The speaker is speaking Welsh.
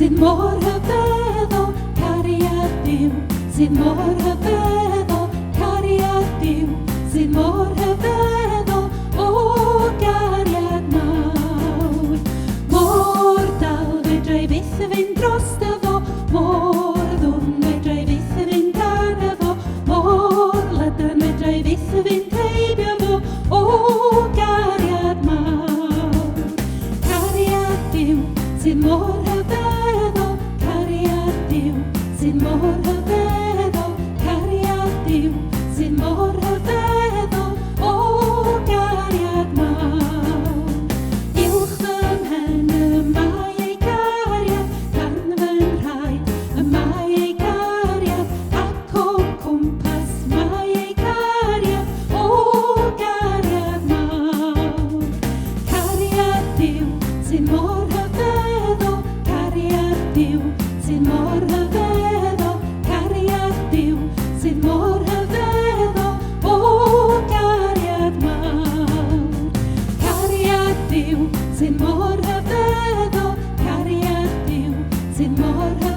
sy'n mor hyfedd o cariad Duw, sy'n mor hyfedd o cariad Duw, sy'n mor hyfedd o gariad mawr. Mor dal fedrai byth fynd drosto fo, mor ddwm fedrai byth fynd arno fo, mor lydan fedrai byth fynd heibio fo, o gariad mawr. Cariad Duw, sy'n mor hyfedd o cariad Duw, sy'n mor hyfedd o cariad Duw, sy'n mor hyfedd o gariad mawr. Uwch fy mhen y mae ei gariad, gan fy nhraed y mae ei gariad, ac o cwmpas mae ei gariad, o gariad mawr. Cariad Duw, sy'n mor hyfedd o cariad Duw, sy'n mor hyfedd o cariad Duw, sy'n mor hyfedd o gariad mawr. Cariad Duw, sy'n mor hyfedd o cariad Duw, sy'n mor hyfedd